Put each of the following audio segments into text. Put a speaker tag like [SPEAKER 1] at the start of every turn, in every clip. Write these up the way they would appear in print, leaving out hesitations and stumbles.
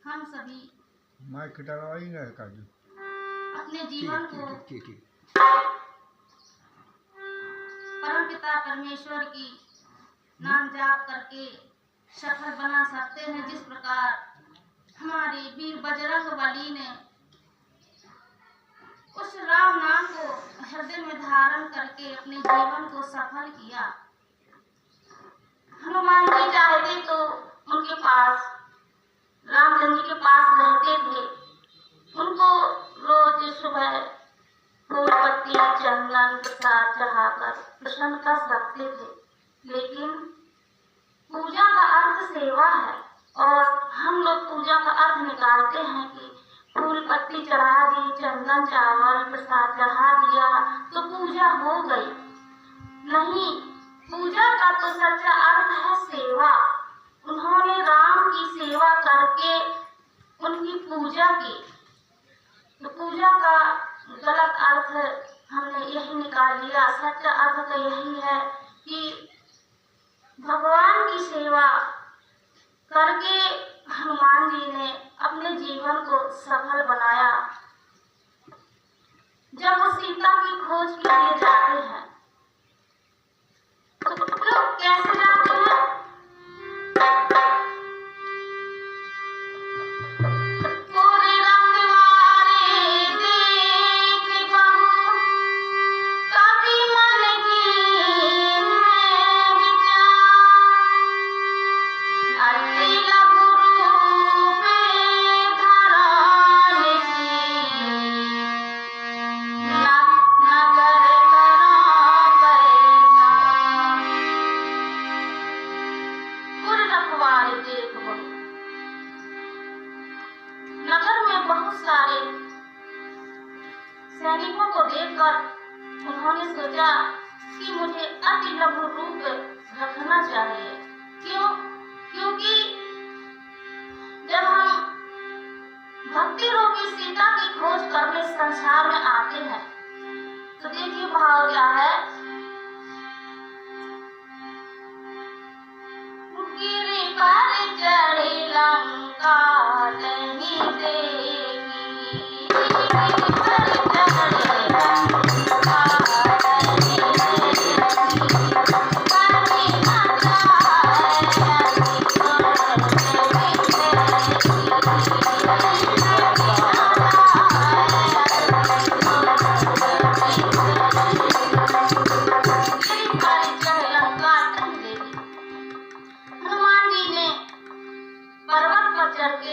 [SPEAKER 1] हम सभी अपने जीवन को परमपिता परमेश्वर की नाम जाप करके सफल बना सकते हैं। जिस प्रकार हमारे वीर बजरंगबली ने उस राम नाम को हृदय में धारण करके अपने जीवन को सफल किया। हनुमान जी चाहते तो उनके पास रामचंद्र जी के पास रहते थे, उनको रोज सुबह फूल पत्ती चंदन प्रसाद चढ़ाकर प्रसन्न कर सकते थे, लेकिन पूजा का अर्थ सेवा है और हम लोग पूजा का अर्थ निकालते हैं कि फूल पत्ती चढ़ा दी, चंदन चावल प्रसाद चढ़ा दिया तो पूजा हो गई। नहीं, पूजा का तो सच्चा अर्थ है सेवा। उन्होंने राम की सेवा करके उनकी पूजा की, तो पूजा का गलत अर्थ हमने यही निकाल लिया। सच्चा अर्थ तो यही है कि भगवान की सेवा करके हनुमान जी ने अपने जीवन को सफल बनाया। जब वो सीता की खोज के लिए जाते हैं तो लोग कैसे जाते हैं? नगर में बहुत सारे सैनिकों को देखकर उन्होंने सोचा कि मुझे अति लघु रूप रखना चाहिए। क्यों? क्योंकि जब हम भक्ति रूपी सीता की खोज करने संसार में आते हैं तो देखिए भाव क्या है। गिरि पर चढ़ी लंका नहीं देगी, गिरि पर चढ़ी लंका नहीं देगी, कभी न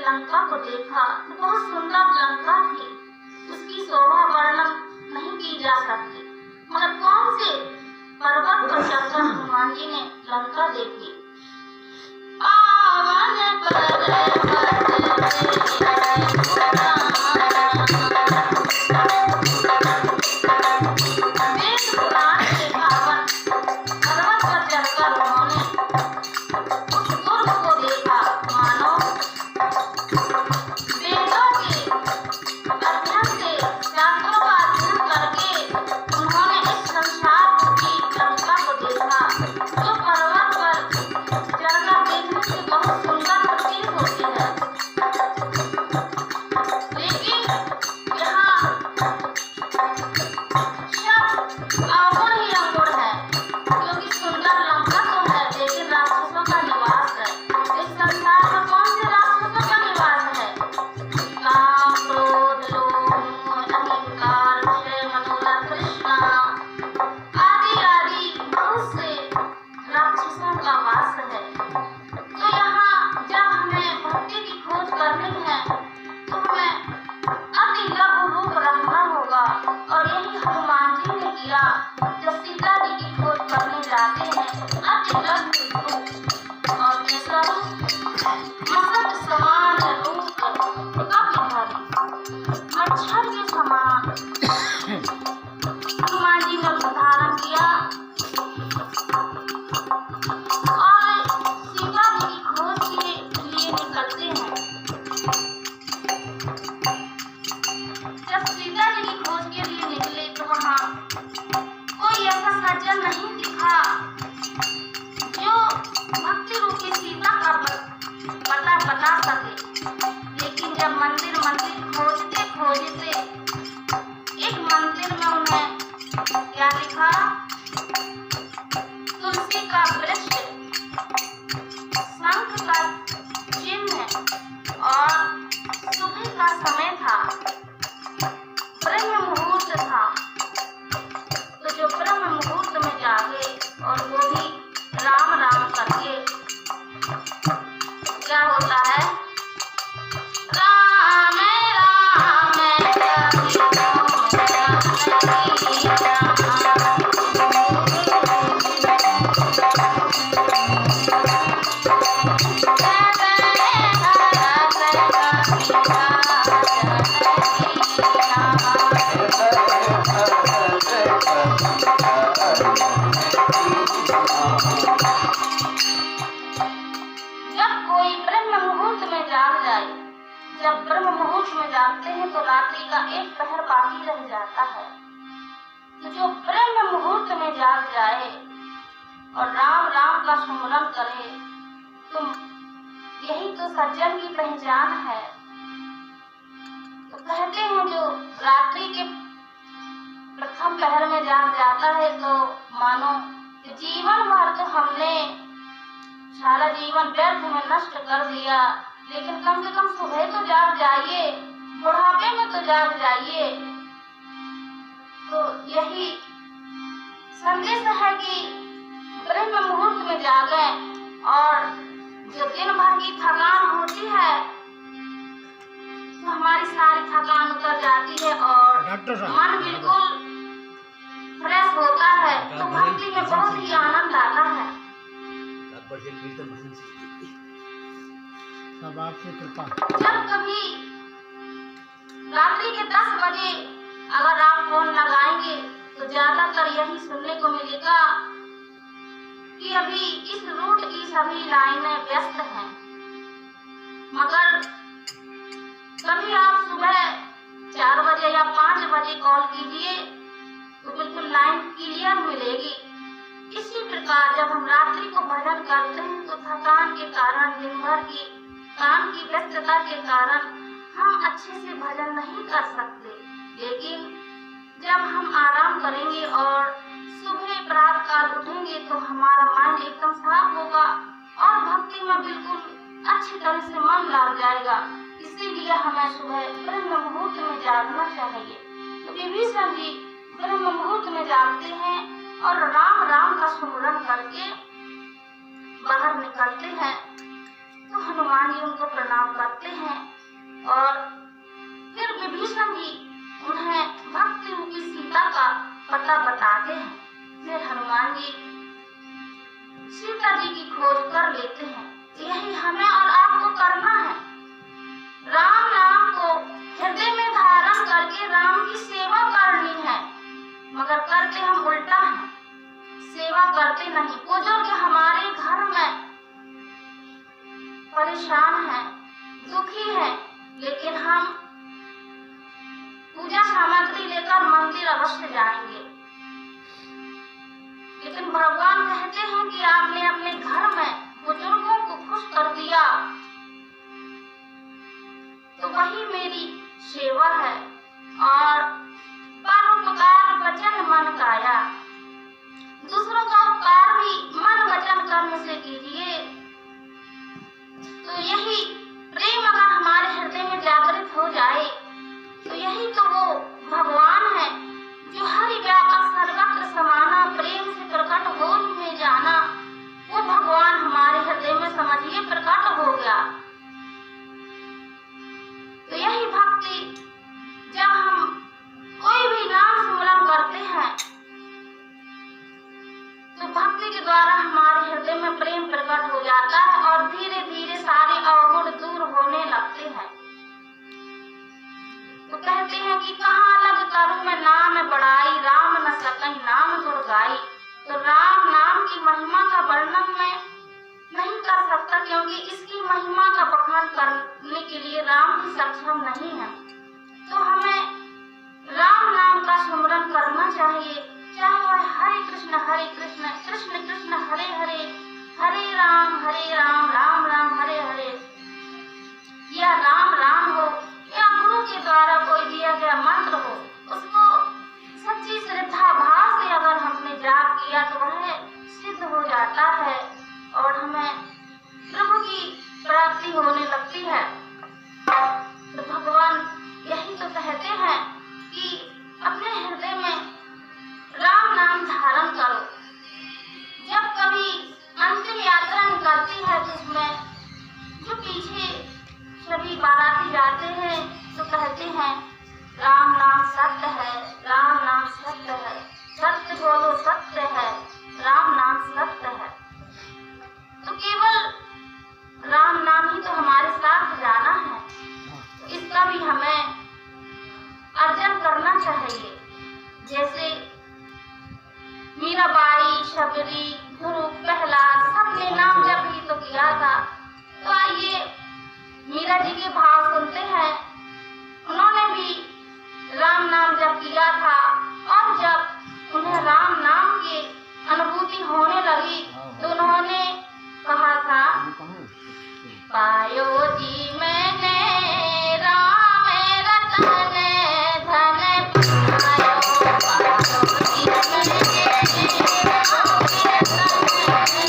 [SPEAKER 1] लंका को देखा तो बहुत सुंदर लंका थी, उसकी शोभा वर्णन नहीं की जा सकती। मगर कौन से पर्वत पर चढ़कर हनुमान जी ने लंका देखी? पावन पर्वत जब सीता जी की खोज करने जाते हैं अति लज्जित रूप और कैसा रूप, मसक समान रूप कपिधर मच्छर के समान हनुमान जी ने धारण किया और सीता जी की खोज के लिए निकलते हैं। जब सीता जी की खोज के लिए निकले तो वहाँ कोई ऐसा सज्जन नहीं दिखा जो भक्ति रूपी सीता का पता बता सके। लेकिन जब मंदिर खोजते खोजते एक मंदिर में उन्हें क्या लिखा, तुलसी का वृक्ष, शंख का चिन्ह और सुबह का समय था, ब्रह्म मुहूर्त था। तो जो ब्रह्म मुहूर्त में जागे और वो भी राम राम करके, क्या होता है, राम राम जब ब्रह्म मुहूर्त में जागते हैं तो रात्रि का एक पहर बाकी रह जाता है। तो जो ब्रह्म मुहूर्त में जाग जाए और राम राम का सुमिरन करे तो यही तो सज्जन की पहचान है। तो कहते हैं जो रात्रि के प्रथम पहर में जाग जाता है तो मानो कि जीवन भर तो हमने सारा जीवन व्यर्थ में नष्ट कर दिया, लेकिन कम से कम सुबह तो जाग जाइए, बुढ़ापे में तो जाग जाइए। तो यही संदेश है कि ब्रह्म मुहूर्त में जागें और जो दिन भर की थकान होती है तो हमारी सारी थकान उतर जाती है और मन बिल्कुल फ्रेश होता है। तो भक्ति में बहुत ही आनंद आता है।
[SPEAKER 2] सब आपकी कृपा।
[SPEAKER 1] जब कभी रात्रि के 10 बजे अगर आप फोन लगाएंगे तो ज्यादातर यही सुनने को मिलेगा कि अभी इस रूट की सभी लाइनें व्यस्त हैं। मगर कभी आप सुबह 4 बजे या 5 बजे कॉल कीजिए तो बिल्कुल लाइन क्लियर मिलेगी। इसी प्रकार जब हम रात्रि को भजन करते हैं तो थकान के कारण, दिन भर की काम की व्यस्तता के कारण हम अच्छे से भजन नहीं कर सकते। लेकिन जब हम आराम करेंगे और सुबह प्रातः काल उठेंगे तो हमारा माइंड एकदम साफ होगा और भक्ति में बिल्कुल अच्छी तरह से मन लग जाएगा। इसीलिए हमें सुबह ब्रह्म मुहूर्त में जागना चाहिए। तो विभीषण जी ब्रह्म मुहूर्त में जागते हैं और राम राम का सुमिरन करके बाहर निकलते हैं। तो हनुमान जी उनको प्रणाम करते हैं और फिर विभीषण जी उन्हें भक्ति रूपी सीता का पता बताते हैं। फिर हनुमान जी सीता जी की खोज कर लेते हैं। यही हमें और आपको करना है। राम नाम को हृदय में धारण करके राम की सेवा करनी है। मगर करते हम उल्टा है, सेवा करते नहीं। बुजुर्ग हमारे घर में परेशान है, दुखी है, लेकिन हम पूजा सामग्री लेकर मंदिर अवश्य जाएंगे। लेकिन भगवान कहते हैं कि आपने अपने घर में बुजुर्गों को खुश कर दिया तो वही मेरी सेवा है। और परोपकार वचन मन काया, दूसरों का उपकार भी मन वचन कर्म से कीजिए। तो यही प्रेम अगर हमारे हृदय में जागृत हो जाए तो यही तो वो भगवान है जो हरि व्यापक सर्वत्र समाना, प्रेम से प्रकट हो में जाना। वो भगवान हमारे हृदय में समझिए प्रकट हो गया। तो यही भक्ति जब हम कोई भी नाम स्मरण करते हैं भक्ति के द्वारा हमारे हृदय में प्रेम प्रकट हो जाता है और धीरे धीरे सारे अवगुण दूर होने लगते हैं। तो कहते हैं कि कहाँ लग करूं मैं नाम बड़ाई, राम न सकई नाम गुण गाई। तो राम नाम की महिमा का वर्णन मैं नहीं कर सकता, क्योंकि इसकी महिमा का बखान करने के लिए राम ही सक्षम नहीं है। तो हमें राम नाम का स्मरण करना चाहिए, चाहे वह हरे कृष्ण कृष्ण कृष्ण हरे हरे, हरे राम राम राम हरे हरे, या राम राम हो, या गुरु के द्वारा कोई दिया गया मंत्र हो, उसको सच्ची श्रद्धा भाव से अगर हमने जाप किया तो वह सिद्ध हो जाता है और हमें प्रभु की प्राप्ति होने लगती है। तो भगवान यही तो कहते हैं कि अपने हृदय में राम नाम धारण करो। जब कभी अंतिम यात्रा निकलती है जिसमें जो पीछे सभी बाराती जाते हैं तो कहते हैं राम नाम सत्य है, राम नाम सत्य है, सत्य बोलो सत्य है, राम नाम सत्य है। तो केवल राम नाम ही तो हमारे साथ जाना है, इसका भी हमें अर्जन करना चाहिए। जैसे मीराबाई, शबरी, गुरु, प्रहलाद सबने नाम जप ही तो किया था। तो आइए मीरा जी के भाव सुनते हैं। उन्होंने भी राम नाम जप किया था और जब उन्हें राम नाम की अनुभूति होने लगी तो उन्होंने कहा था, पायो जी मैंने राम रतन धन पायो, पायो जी मैंने राम रतन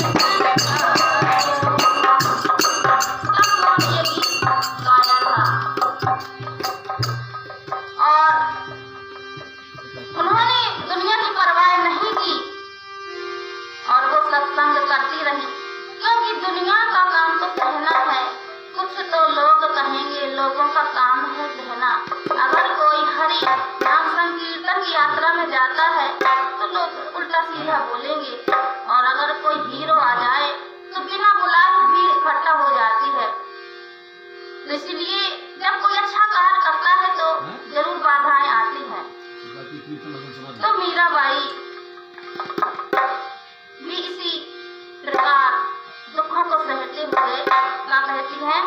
[SPEAKER 1] धन पायो। उन्होंने ये गीत गाया था और उन्होंने दुनिया की परवाह नहीं की और वो सत्संग करती रही, क्योंकि दुनिया का काम तो कहना है, कुछ तो लोग कहेंगे, लोगों का काम है कहना। अगर कोई हरि नाम संकीर्तन की यात्रा में जाता है तो लोग उल्टा सीधा बोलेंगे, और अगर कोई हीरो आ जाए तो बिना बुलाए भीड़ इकट्ठा हो जाती है। तो इसलिए जब कोई अच्छा कार्य करता है तो जरूर बाधाएं आती हैं। तो मीराबाई भी इसी प्रकार दुखों को सहते हुए क्या कहती हैं,